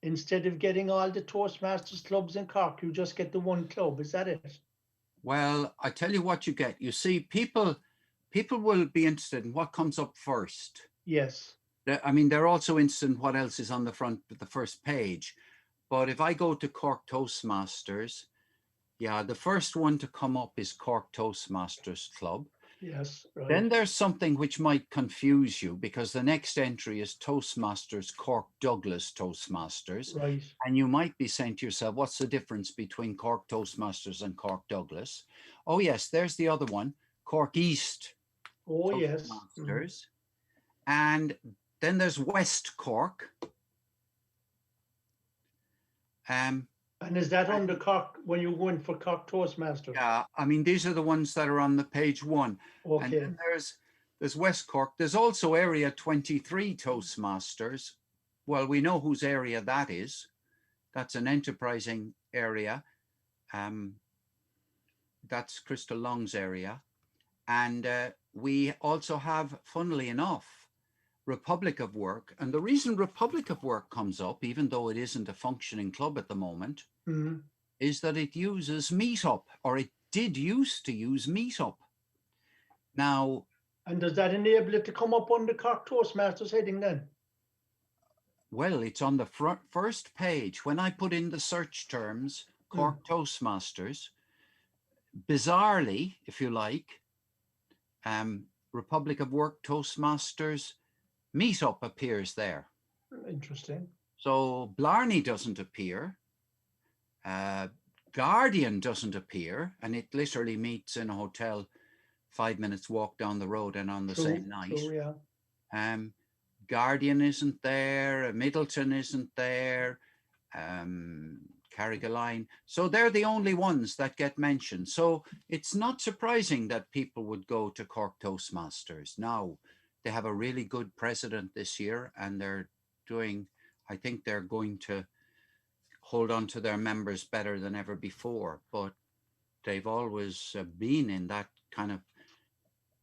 instead of getting all the Toastmasters clubs in Cork, you just get the one club. Is that it? Well, I tell you what you get. You see, people will be interested in what comes up first. Yes. They're also interested in what else is on the front of the first page. But if I go to Cork Toastmasters, yeah, the first one to come up is Cork Toastmasters Club. Yes, right. Then there's something which might confuse you because the next entry is Toastmasters Cork Douglas Toastmasters. Right. And you might be saying to yourself, what's the difference between Cork Toastmasters and Cork Douglas? Oh, yes, there's the other one, Cork East Toastmasters. And then there's West Cork. And is that under Cork when you go in for Cork Toastmasters? Yeah, these are the ones that are on the page one. Okay. And then there's West Cork. There's also Area 23 Toastmasters. Well, we know whose area that is. That's an enterprising area. That's Crystal Long's area. And we also have, funnily enough, Republic of Work. And the reason Republic of Work comes up, even though it isn't a functioning club at the moment, is that it uses Meetup, or it did used to use Meetup. Now, and does that enable it to come up on the Cork Toastmasters heading then? Well, it's on the first page. When I put in the search terms, Cork Toastmasters, bizarrely, if you like, Republic of Work Toastmasters Meetup appears there. Interesting. So Blarney doesn't appear. Guardian doesn't appear, and it literally meets in a hotel 5 minutes walk down the road and on the same night. True, yeah. Guardian isn't there. Middleton isn't there. Carrigaline. So they're the only ones that get mentioned. So it's not surprising that people would go to Cork Toastmasters. Now, they have a really good president this year, and I think they're going to hold on to their members better than ever before. But they've always been in that kind of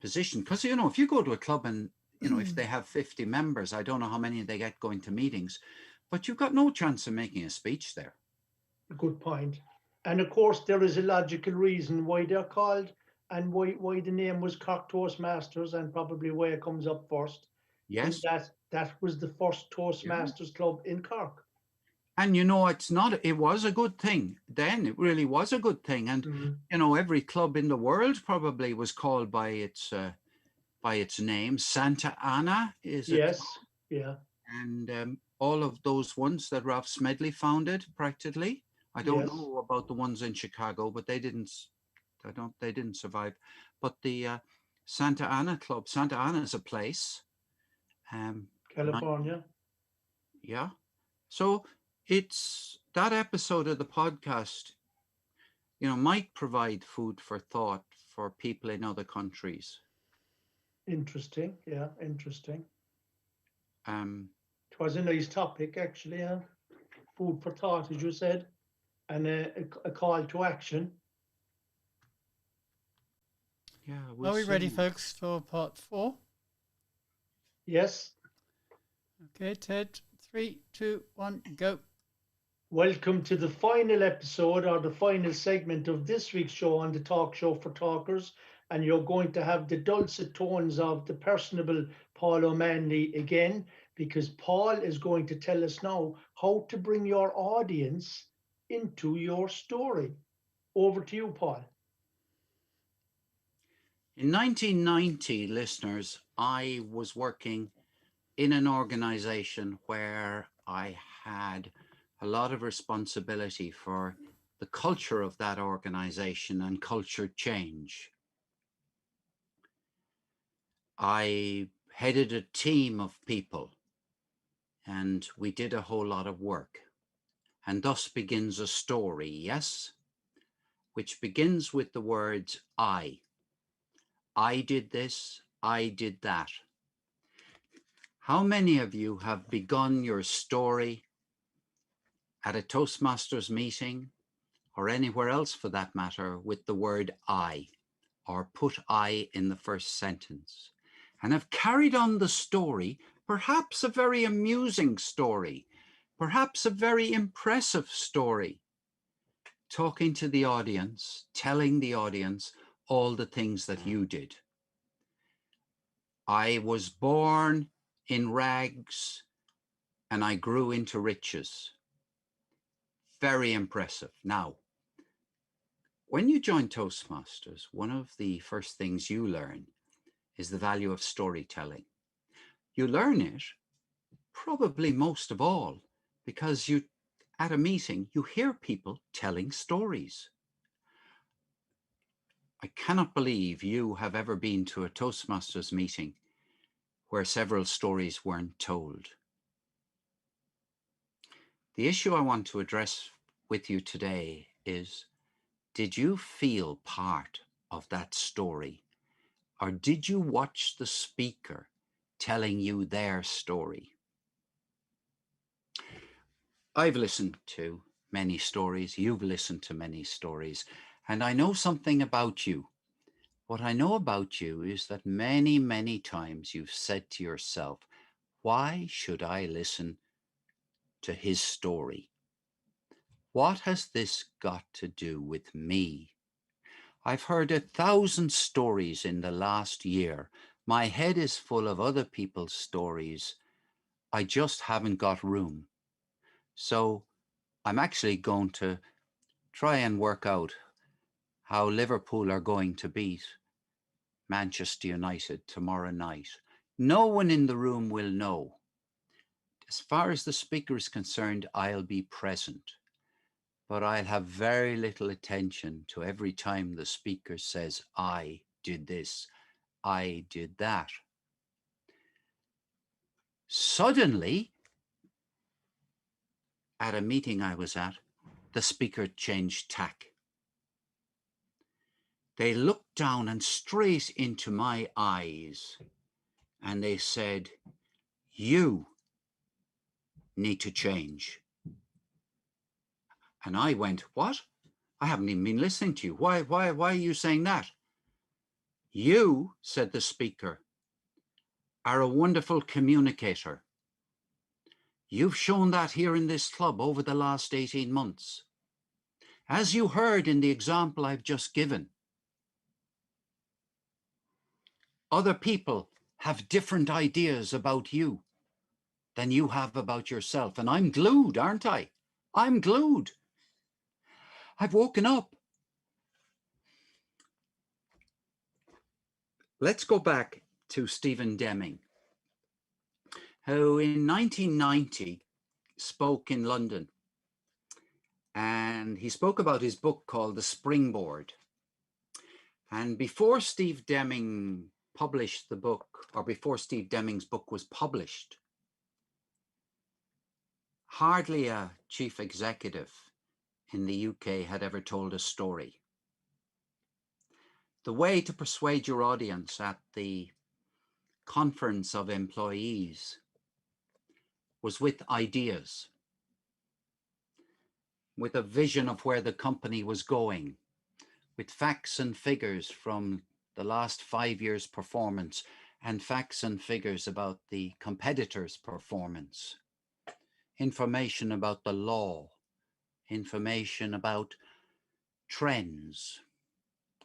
position. Because, if you go to a club and, if they have 50 members, I don't know how many they get going to meetings, but you've got no chance of making a speech there. Good point. And of course, there is a logical reason why they're called and why the name was Cork Toastmasters, and probably why it comes up first. Yes. That was the first Toastmasters club in Cork. And it was a good thing then. It really was a good thing. And, every club in the world probably was called by its name. Santa Ana is it? Yes, yeah. And all of those ones that Ralph Smedley founded, practically. I don't Yes. know about the ones in Chicago, but they didn't survive. But the Santa Ana Club, Santa Ana is a place. California. Yeah. So it's that episode of the podcast, might provide food for thought for people in other countries. Interesting. Yeah, interesting. It was a nice topic, actually. Yeah? Food for thought, as you said, and a call to action. Yeah. Are we ready, folks, for part 4? Yes. Okay, Ted. 3, 2, 1, go. Welcome to the final episode, or the final segment of this week's show on the Talk Show for Talkers. And you're going to have the dulcet tones of the personable Paul O'Manley again, because Paul is going to tell us now how to bring your audience into your story. Over to you, Paul. In 1990, listeners, I was working in an organization where I had a lot of responsibility for the culture of that organization and culture change. I headed a team of people, and we did a whole lot of work. And thus begins a story, yes? Which begins with the words I. I did this, I did that. How many of you have begun your story at a Toastmasters meeting, or anywhere else for that matter, with the word I, or put I in the first sentence, and have carried on the story, perhaps a very amusing story, perhaps a very impressive story, talking to the audience, telling the audience all the things that you did. I was born in rags and I grew into riches. Very impressive. Now, when you join Toastmasters, one of the first things you learn is the value of storytelling. You learn it probably most of all because at a meeting, you hear people telling stories. I cannot believe you have ever been to a Toastmasters meeting where several stories weren't told. The issue I want to address with you today is, did you feel part of that story? Or did you watch the speaker telling you their story? I've listened to many stories. You've listened to many stories. And I know something about you. What I know about you is that many, many times you've said to yourself, why should I listen to his story? What has this got to do with me? I've heard 1,000 stories in the last year. My head is full of other people's stories. I just haven't got room. So I'm actually going to try and work out how Liverpool are going to beat Manchester United tomorrow night. No one in the room will know. As far as the speaker is concerned, I'll be present, but I'll have very little attention to every time the speaker says, I did this, I did that. Suddenly, at a meeting I was at, the speaker changed tack. They looked down and straight into my eyes, and they said, "You need to change." And I went, "What? I haven't even been listening to you. Why are you saying that?" "You," said the speaker, "are a wonderful communicator. You've shown that here in this club over the last 18 months. As you heard in the example I've just given, other people have different ideas about you than you have about yourself. And I'm glued, aren't I? I'm glued. I've woken up." Let's go back to Stephen Deming, who in 1990 spoke in London. And he spoke about his book called The Springboard. And before Steve Deming published the book, or before Steve Deming's book was published, hardly a chief executive in the UK had ever told a story. The way to persuade your audience at the conference of employees was with ideas, with a vision of where the company was going, with facts and figures from the last 5 years' performance and facts and figures about the competitors' performance, information about the law, information about trends,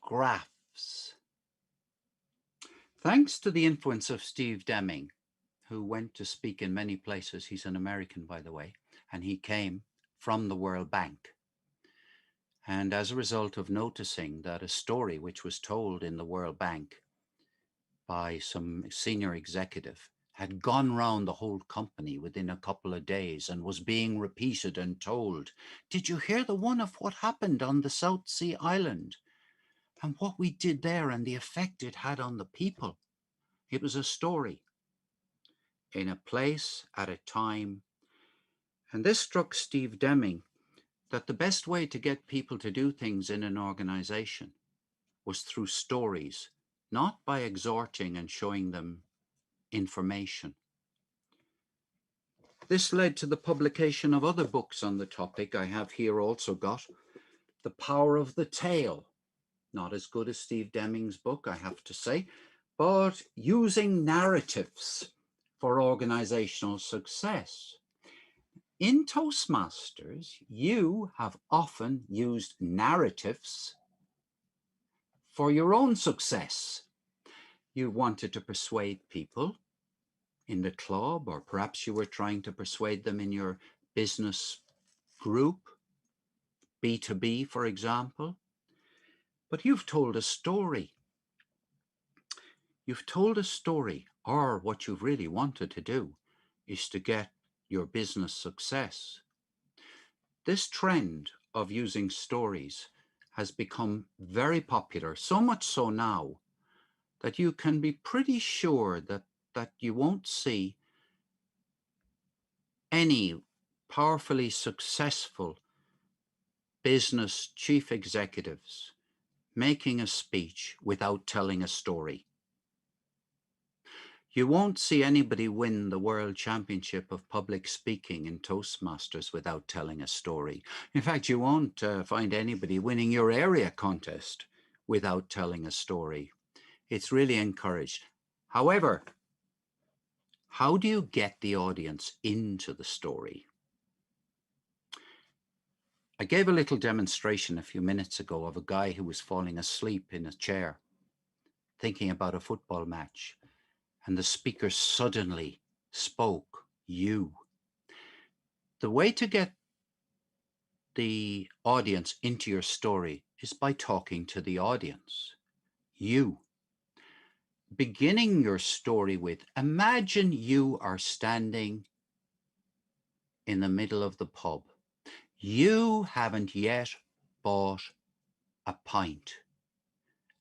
graphs. Thanks to the influence of Steve Deming, who went to speak in many places. He's an American, by the way, and he came from the World Bank. And as a result of noticing that a story which was told in the World Bank by some senior executive had gone round the whole company within a couple of days and was being repeated and told, "Did you hear the one of what happened on the South Sea Island and what we did there and the effect it had on the people?" It was a story in a place at a time. And this struck Steve Deming, that the best way to get people to do things in an organization was through stories, not by exhorting and showing them information. This led to the publication of other books on the topic. I have here also got The Power of the Tale. Not as good as Steve Deming's book, I have to say, but using narratives for organizational success. In Toastmasters, you have often used narratives for your own success. You wanted to persuade people in the club, or perhaps you were trying to persuade them in your business group, B2B, for example. But you've told a story. You've told a story, or what you've really wanted to do is to get your business success. This trend of using stories has become very popular, so much so now that you can be pretty sure that you won't see any powerfully successful business chief executives making a speech without telling a story. You won't see anybody win the World Championship of Public Speaking in Toastmasters without telling a story. In fact, you won't find anybody winning your area contest without telling a story. It's really encouraged. However, how do you get the audience into the story? I gave a little demonstration a few minutes ago of a guy who was falling asleep in a chair, thinking about a football match. And the speaker suddenly spoke, "You." The way to get the audience into your story is by talking to the audience. You. Beginning your story with, imagine you are standing in the middle of the pub. You haven't yet bought a pint,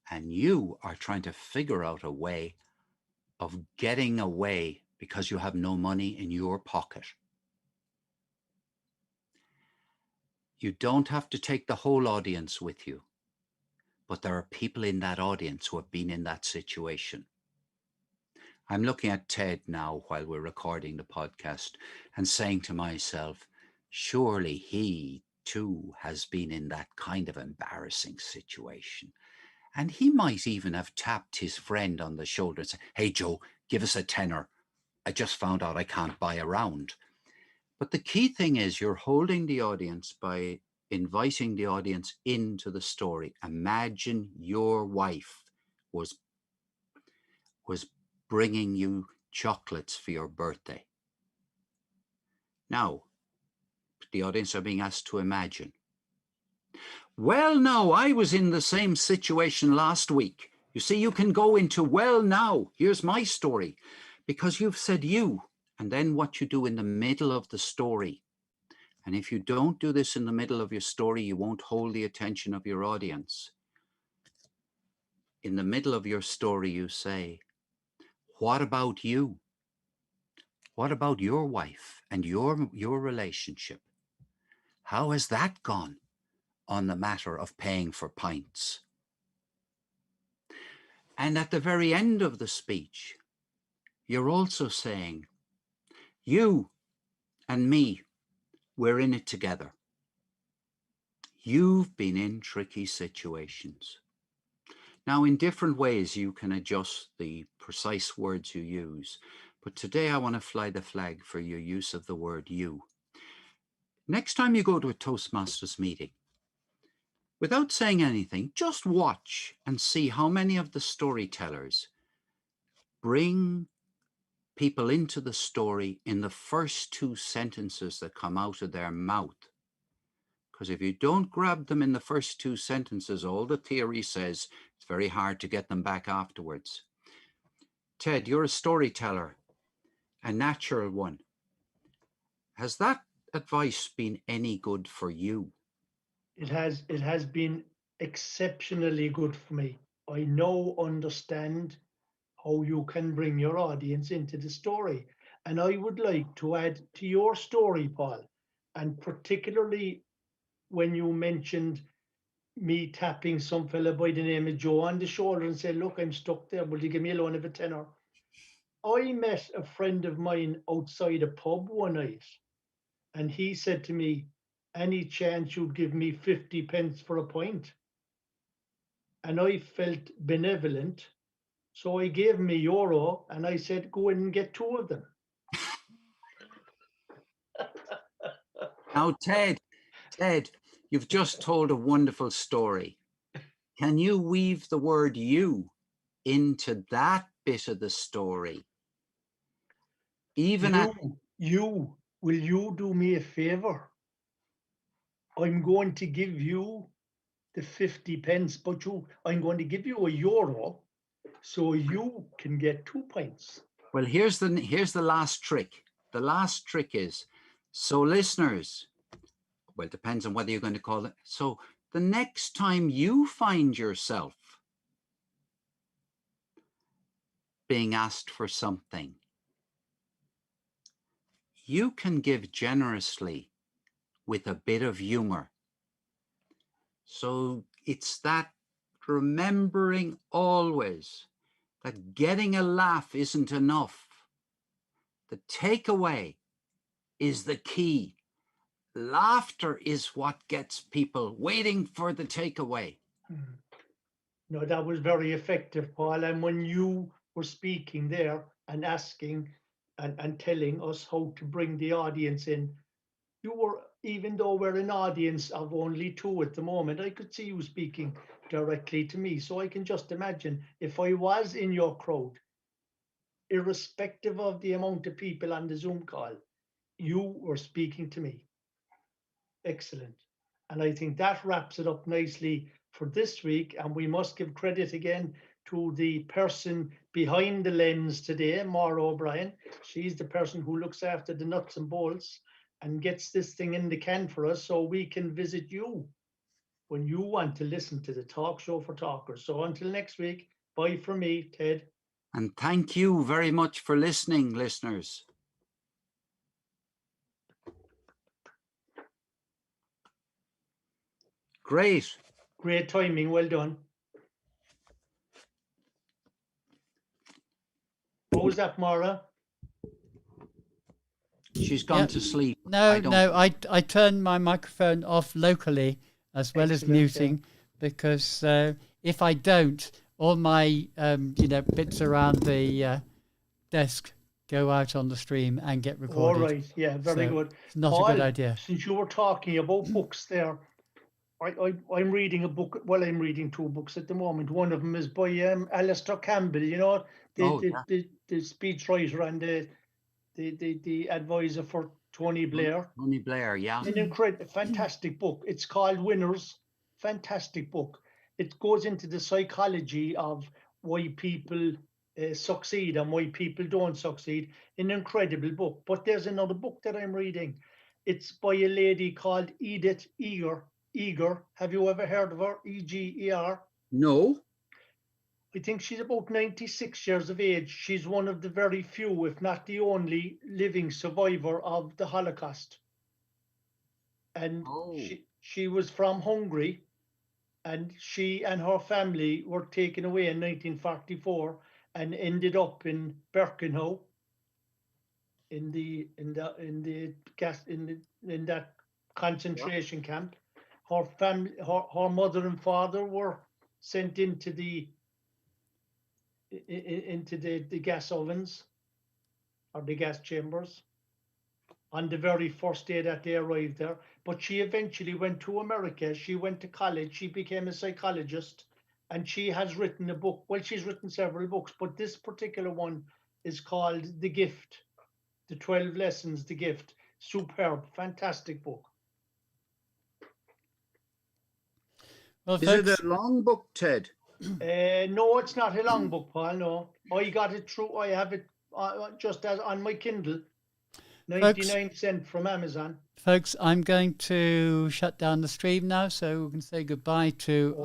and you are trying to figure out a way of getting away because you have no money in your pocket. You don't have to take the whole audience with you, but there are people in that audience who have been in that situation. I'm looking at Ted now while we're recording the podcast and saying to myself, surely he too has been in that kind of embarrassing situation. And he might even have tapped his friend on the shoulder and said, hey, Joe, give us a tenner. I just found out I can't buy a round. But the key thing is you're holding the audience by inviting the audience into the story. Imagine your wife was bringing you chocolates for your birthday. Now, the audience are being asked to imagine. Well, no, I was in the same situation last week. You see, you can go into, well, now, here's my story, because you've said you, and then what you do in the middle of the story. And if you don't do this in the middle of your story, you won't hold the attention of your audience. In the middle of your story, you say, what about you? What about your wife and your relationship? How has that gone on the matter of paying for pints? And at the very end of the speech, you're also saying, you and me, we're in it together. You've been in tricky situations. Now, in different ways, you can adjust the precise words you use. But today I want to fly the flag for your use of the word you. Next time you go to a Toastmasters meeting, without saying anything, just watch and see how many of the storytellers bring people into the story in the first two sentences that come out of their mouth. Because if you don't grab them in the first two sentences, all the theory says it's very hard to get them back afterwards. Ted, you're a storyteller, a natural one. Has that advice been any good for you? It has been exceptionally good for me. I now understand how you can bring your audience into the story. And I would like to add to your story, Paul, and particularly when you mentioned me tapping some fella by the name of Joe on the shoulder and say, look, I'm stuck there. Will you give me a loan of a tenner? I met a friend of mine outside a pub one night, and he said to me, any chance you'd give me 50 pence for a pint? And I felt benevolent. So I gave him €1 and I said, go in and get two of them. Now, Ted, you've just told a wonderful story. Can you weave the word you into that bit of the story? Even will you do me a favor? I'm going to give you the 50 pence, but I'm going to give you €1 so you can get 2 pints. Well, here's the last trick. The last trick is, so listeners, well, it depends on whether you're going to call it. So the next time you find yourself being asked for something, you can give generously with a bit of humor. So it's that remembering always that getting a laugh isn't enough. The takeaway is the key. Laughter is what gets people waiting for the takeaway. No, that was very effective, Paul. And when you were speaking there and asking and telling us how to bring the audience in, you were, even though we're an audience of only 2 at the moment, I could see you speaking directly to me. So I can just imagine if I was in your crowd, irrespective of the amount of people on the Zoom call, you were speaking to me. Excellent. And I think that wraps it up nicely for this week. And we must give credit again to the person behind the lens today, Moira O'Brien. She's the person who looks after the nuts and bolts and gets this thing in the can for us so we can visit you when you want to listen to the talk show for talkers. So until next week, bye from me, Ted. And thank you very much for listening, listeners. Great. Great timing. Well done. What was that, Moira? She's gone Yep. to sleep. No, I turned my microphone off locally as well as Excellent, yeah. muting, because if I don't, all my bits around the desk go out on the stream and get All recorded. right. Yeah, very So good. it's not Paul, a good idea. since you were talking about books there, I'm reading a book. Well, I'm reading two books at the moment. One of them is by Alistair Campbell, you know, the speechwriter and the advisor for Tony Blair. Tony Blair, yeah. An incredible, fantastic book. It's called Winners. Fantastic book. It goes into the psychology of why people succeed and why people don't succeed. An incredible book. But there's another book that I'm reading. It's by a lady called Edith Eger. Have you ever heard of her? Eger. No. I think she's about 96 years of age. She's one of the very few, if not the only, living survivor of the Holocaust. And she was from Hungary, and she and her family were taken away in 1944 and ended up in Birkenau in that concentration camp. Her family, her mother and father were sent into the gas ovens or the gas chambers on the very first day that they arrived there. But she eventually went to America. She went to college. She became a psychologist, and she has written a book. Well, she's written several books, but this particular one is called The Gift, The 12 Lessons, The Gift. Superb, fantastic book. Well, Is it a long book, Ted? No, it's not a long book, Paul. No, I got it through. I have it just as on my Kindle. 99 cents from Amazon. Folks, I'm going to shut down the stream now, so we can say goodbye to